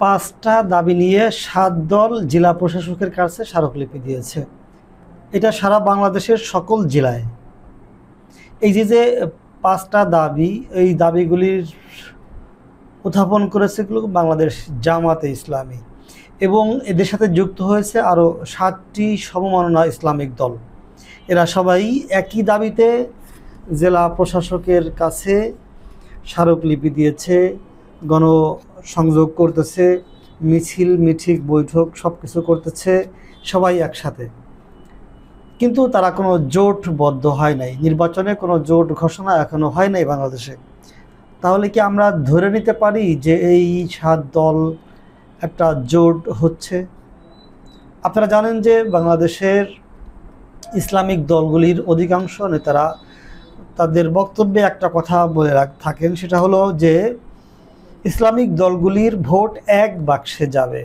5টা দাবি নিয়ে 7 দল জেলা প্রশাসকের কাছে স্মারকলিপি দিয়েছে। এটা সারা বাংলাদেশের সকল জেলায়। এই যে 5টা দাবি, এই দাবিগুলির উত্থাপন করেছে বাংলাদেশ জামাতে ইসলামী এবং এদের সাথে যুক্ত হয়েছে আরও 7টি সমমনা ইসলামিক দল। এরা সবাই একই দাবিতে জেলা প্রশাসকের কাছে স্মারকলিপি দিয়েছে, গণসংযোগ করতেছে, মিছিল মিটিং বৈঠক সব কিছু করতেছে সবাই একসাথে। কিন্তু তারা কোনো জোটবদ্ধ হয় নাই, নির্বাচনে কোনো জোট ঘোষণা এখনও হয় নাই বাংলাদেশে। তাহলে কি আমরা ধরে নিতে পারি যে এই 7 দল একটা জোট হচ্ছে? আপনারা জানেন যে বাংলাদেশের ইসলামিক দলগুলির অধিকাংশ নেতারা তাদের বক্তব্যে একটা কথা বলে থাকেন, সেটা হলো যে ইসলামিক দলগুলির ভোট এক বাক্সে যাবে।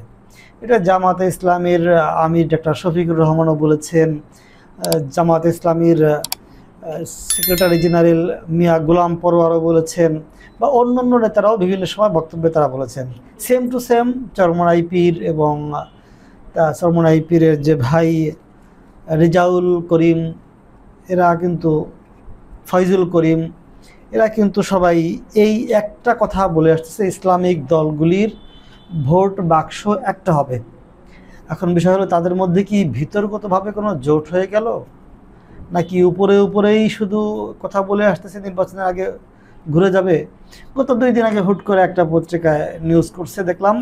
এটা জামাতে ইসলামীর আমির ডক্টর শফিকুর রহমানও বলেছেন, জামাতে ইসলামীর সেক্রেটারি জেনারেল মিয়া গোলাম পরোয়ারও বলেছেন, বা অন্যান্য নেতারাও বিভিন্ন সময় বক্তব্যে তারা বলেছেন। সেম টু সেম চরমনাই পীর এবং চরমনাই পীরের যে ভাই রেজাউল করিম, এরা কিন্তু ফয়জুল করিম, এরা কিন্তু সবাই এই একটা কথা বলে আসতেছে, ইসলামিক দলগুলির ভোট বাক্স একটা হবে। এখন বিষয় হলো তাদের মধ্যে কি ভিতরগতভাবে কোনো জোট হয়ে গেল, নাকি উপরেই শুধু কথা বলে আসতেছে, নির্বাচনের আগে ঘুরে যাবে? গত 2 দিন আগে হুট করে একটা পত্রিকায় নিউজ করছে, দেখলাম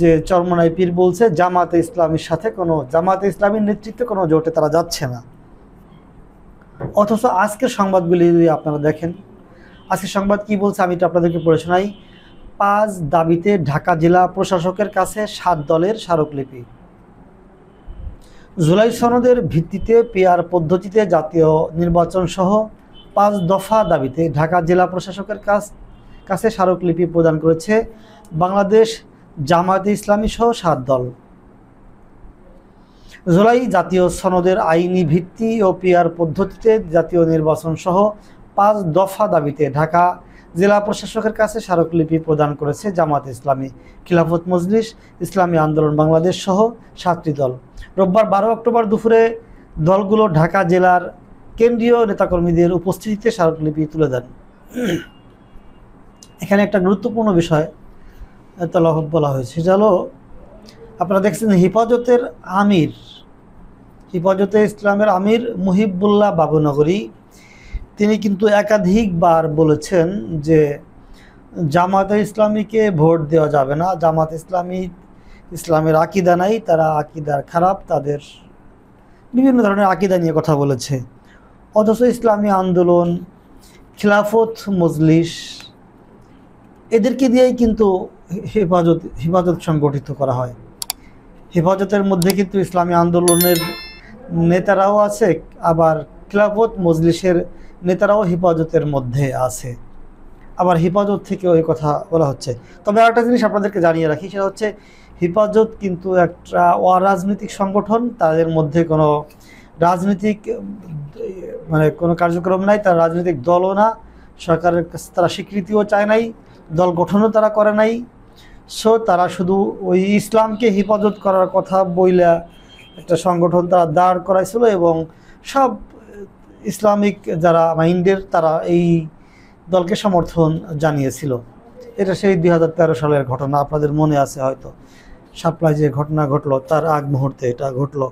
যে চরমনাই পীর বলছে জামাতে ইসলামীর সাথে জামাতে ইসলামীর নেতৃত্বে কোনো জোটে তারা যাচ্ছে না। অথচ আজকের সংবাদগুলি যদি আপনারা দেখেন, আজকের সংবাদ কি বলছে আমি এটা আপনাদেরকে পড়ে শোনাই। 5 দাবিতে ঢাকা জেলা প্রশাসকের কাছে 7 দলের স্মারকলিপি। জুলাই সনদের ভিত্তিতে পিআর পদ্ধতিতে জাতীয় নির্বাচন সহ 5 দফা দাবিতে ঢাকা জেলা প্রশাসকের কাছে স্মারকলিপি প্রদান করেছে বাংলাদেশ জামায়াতে ইসলামী সহ 7 দল। জুলাই জাতীয় সনদের আইনি ভিত্তি ও পিআর পদ্ধতিতে জাতীয় নির্বাচন সহ 5 দফা দাবিতে ঢাকা জেলা প্রশাসকের কাছে স্মারকলিপি প্রদান করেছে জামায়াতে ইসলামী, খিলাফত মজলিস, ইসলামী আন্দোলন বাংলাদেশ সহ 7টি দল। রোববার 12 অক্টোবর দুপুরে দলগুলো ঢাকা জেলার কেন্দ্রীয় নেতাকর্মীদের উপস্থিতিতে স্মারকলিপি তুলে দেন। এখানে একটা গুরুত্বপূর্ণ বিষয় বলা হয়েছে, সেটা হলো আপনারা দেখছেন হিফাজতে ইসলামের আমির মুহিবুল্লাহ বাবুনগরী, তিনি কিন্তু একাধিকবার বলেছেন যে জামাতে ইসলামীকে ভোট দেওয়া যাবে না, জামাত ইসলামের আকীদা নাই, তারা আকীদার খারাপ, তাদের বিভিন্ন ধরনের আকীদা নিয়ে কথা বলেছে। অথচ ইসলামী আন্দোলন, খিলাফত মজলিস, এদেরকে দিয়েই কিন্তু হেফাজত সংগঠিত করা হয়। হেফাজতের মধ্যে কিন্তু ইসলামী আন্দোলনের নেতারাও আছে, আবার খিলাফত মজলিসের নেতারাও হেফাজতের মধ্যে আছে, আবার হেফাজত থেকেও এই কথা বলা হচ্ছে। তবে আরেকটা জিনিস আপনাদেরকে জানিয়ে রাখি, সেটা হচ্ছে হেফাজত কিন্তু একটা অরাজনৈতিক সংগঠন, তাদের মধ্যে কোনো রাজনৈতিক কোনো কার্যক্রম নাই, তার রাজনৈতিক দলও না, সরকারের কাছে তারা স্বীকৃতিও চায় নাই, দল গঠনও তারা করে নাই। সো তারা শুধু ওই ইসলামকে হেফাজত করার কথা বইলা একটা সংগঠন তারা দাঁড় করাইছিল এবং সব ইসলামিক যারা মাইন্ডের তারা এই দলকে সমর্থন জানিয়েছিল। এটা সেই 2013 সালের ঘটনা, আপনাদের মনে আছে হয়তো। সাপ্লাই যে ঘটনা ঘটলো তার আগ মুহূর্তে এটা ঘটলো,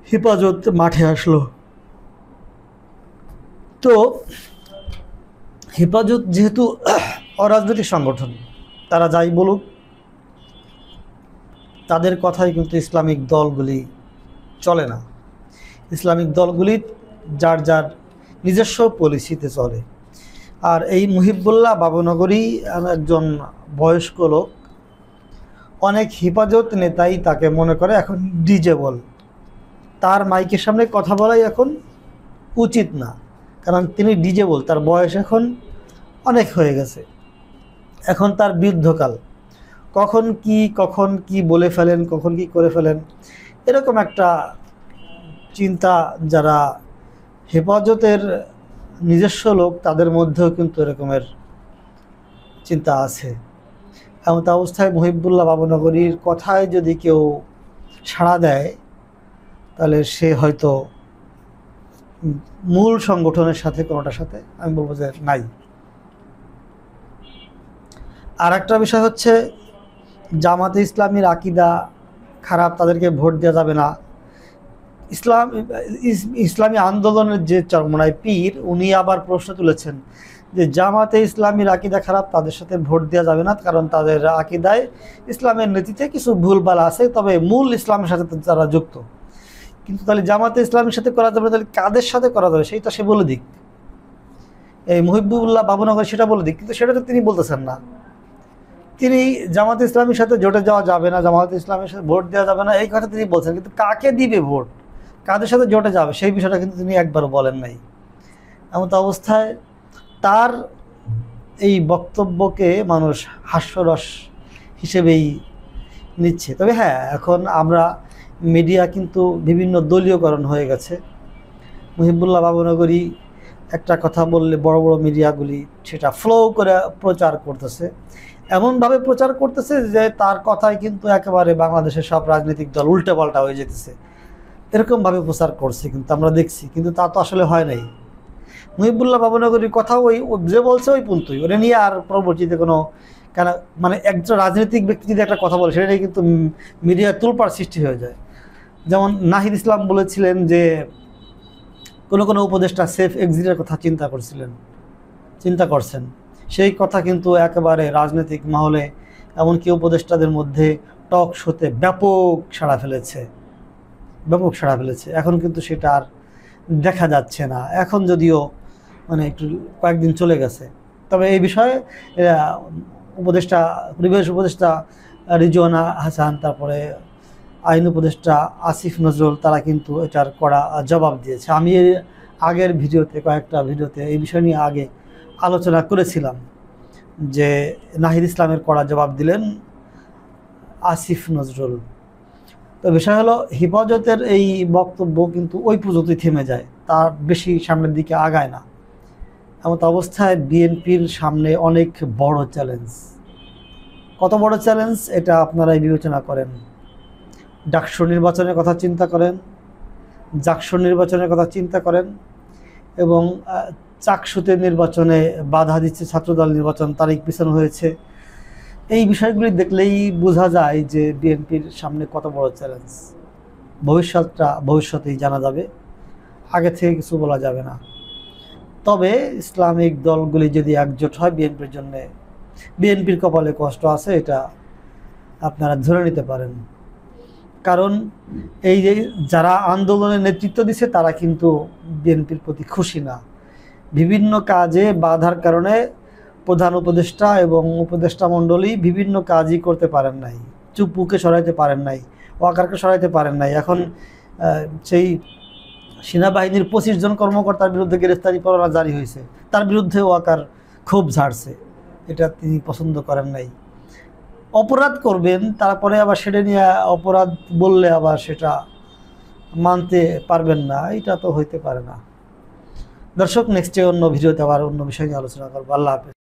হেফাজত মাঠে আসলো। তো হেফাজত যেহেতু অরাজনৈতিক সংগঠন, তারা যাই বলুক, তাদের কথাই কিন্তু ইসলামিক দলগুলি চলে না। ইসলামিক দলগুলি যার যার নিজস্ব পলিসিতে চলে। আর এই মুহিবুল্লাহ বাবুনগরী একজন বয়স্ক লোক, অনেক হেফাজত নেতাই তাকে মনে করে এখন ডিজেবল, তার মাইকের সামনে কথা বলাই এখন উচিত না, কারণ তিনি ডিজেবল, তার বয়স এখন অনেক হয়ে গেছে, এখন তার বৃদ্ধকাল, কখন কি বলে ফেলেন, কখন কি করে ফেলেন, এরকম একটা চিন্তা যারা হেফাজতের নিজস্ব লোক তাদের মধ্যেও কিন্তু এরকমের চিন্তা আছে। এমন অবস্থায় মহিবুল্লাহ বাবুনগরীর কথায় যদি কেউ সাড়া দেয় তাহলে সে হয়তো মূল সংগঠনের সাথে কোনোটার সাথে আমি বলবো যে নাই। আর একটা বিষয় হচ্ছে জামাতে ইসলামীর আকিদা খারাপ, তাদেরকে ভোট দেওয়া যাবে না। ইসলামী আন্দোলনের যে চরমোনাই পীর উনি আবার প্রশ্ন তুলেছেন যে জামাতে ইসলামীর আকিদা খারাপ, তাদের সাথে ভোট দেওয়া যাবে না, কারণ তাদের আকিদায় ইসলামের নীতিতে কিছু ভুলভাল আছে, তবে মূল ইসলামের সাথে তারা যুক্ত। কিন্তু তাহলে জামাতে ইসলামের সাথে করা যাবে, তাহলে কাদের সাথে করা যাবে সেইটা সে বলে দিক, এই মহিবুল্লাহ বাবুনগর সেটা বলে দিক। কিন্তু সেটা তো তিনি বলতেছেন না। তিনি জামাতে ইসলামের সাথে জোটে যাওয়া যাবে না, জামাতে ইসলামের সাথে ভোট দেওয়া যাবে না, এই কথা তিনি বলছেন, কিন্তু কাকে দিবে ভোট, কাদের সাথে জোটে যাবে সেই বিষয়টা কিন্তু তিনি একবারও বলেন নাই। এমন অবস্থায় তার এই বক্তব্যকে মানুষ হাস্যরস হিসেবেই নিচ্ছে। তবে হ্যাঁ, এখন আমরা মিডিয়া কিন্তু বিভিন্ন দলীয়করণ হয়ে গেছে। মহিবুল্লাহ বাবুনগরী একটা কথা বললে বড় বড় মিডিয়াগুলি সেটা ফ্লো করে প্রচার করতেছে, এমনভাবে প্রচার করতেছে যে তার কথাই কিন্তু একেবারে বাংলাদেশের সব রাজনৈতিক দল উল্টে পাল্টা হয়ে যেতেছে, এরকমভাবে প্রচার করছে, কিন্তু আমরা দেখছি। কিন্তু তা তো আসলে হয় নাই। মহিবুল্লাহ বাবুনগরীর কথা ওই যে বলছে ওই পর্যন্তই, ওটা নিয়ে আর পরবর্তীতে কোনো কেন মানে একজন রাজনৈতিক ব্যক্তি যদি একটা কথা বলে সেটাই কিন্তু মিডিয়া তোলপাড় সৃষ্টি হয়ে যায়। যেমন নাহিদ ইসলাম বলেছিলেন যে কোনো উপদেষ্টা সেফ এক্সিটের কথা চিন্তা করছেন, সেই কথা কিন্তু একেবারে রাজনৈতিক মহলে এমনকি উপদেষ্টাদের মধ্যে টক শোতে ব্যাপক সাড়া ফেলেছে। এখন কিন্তু সেটা আর দেখা যাচ্ছে না, এখন যদিও মানে একটু কয়েকদিন চলে গেছে। তবে এই বিষয়ে পরিবেশ উপদেষ্টা রিজওয়ানা হাসান, তারপরে আইন উপদেষ্টা আসিফ নজরুল, তারা কিন্তু এটার কড়া জবাব দিয়েছে। আমি এর আগের কয়েকটা ভিডিওতে এই বিষয় নিয়ে আগে আলোচনা করেছিলাম যে নাহিদ ইসলামের কড়া জবাব দিলেন আসিফ নজরুল। তো বিষয় হলো হেফাজতের এই বক্তব্য কিন্তু ওই পর্যন্তই থেমে যায়, তার বেশি সামনের দিকে আগায় না। এমন অবস্থায় বিএনপির সামনে অনেক বড় চ্যালেঞ্জ। কত বড় চ্যালেঞ্জ এটা আপনারাই বিবেচনা করেন। ডাকসু নির্বাচনের কথা চিন্তা করেন, জাকসু নির্বাচনের কথা চিন্তা করেন, এবং চাকসুতে নির্বাচনে বাধা দিচ্ছে ছাত্রদল নির্বাচন, তারিখ পিছানো হয়েছে। এই বিষয়গুলি দেখলেই বোঝা যায় যে বিএনপির সামনে কত বড় চ্যালেঞ্জ। ভবিষ্যতেই জানা যাবে, আগে থেকে কিছু বলা যাবে না। তবে ইসলামিক দলগুলি যদি একজোট হয় বিএনপির জন্য, বিএনপির কপালে কষ্ট আছে, এটা আপনারা ধরে নিতে পারেন। কারণ এই যে যারা আন্দোলনের নেতৃত্ব দিচ্ছে তারা কিন্তু বিএনপির প্রতি খুশি না। বিভিন্ন কাজে বাধার কারণে প্রধান উপদেষ্টা এবং উপদেষ্টা মণ্ডলী বিভিন্ন কাজই করতে পারেন নাই, চুপুকে সরাইতে পারেন নাই, ওয়াকারকে সরাইতে পারেন নাই। এখন সেই সেনাবাহিনীর 25 জন কর্মকর্তার বিরুদ্ধে গ্রেফতারি পরোয়ানা জারি হয়েছে, তার বিরুদ্ধে ওয়াকার ক্ষোভ ঝাড়ছে, এটা তিনি পছন্দ করেন নাই। অপরাধ করবেন, তারপরে আবার সেটা নিয়ে অপরাধ বললে আবার সেটা মানতে পারবেন না, এটা তো হইতে পারে না। দর্শক, নেক্সটে অন্য ভিডিওতে আবার অন্য বিষয় নিয়ে আলোচনা করবো। আল্লাহ হাফেজ।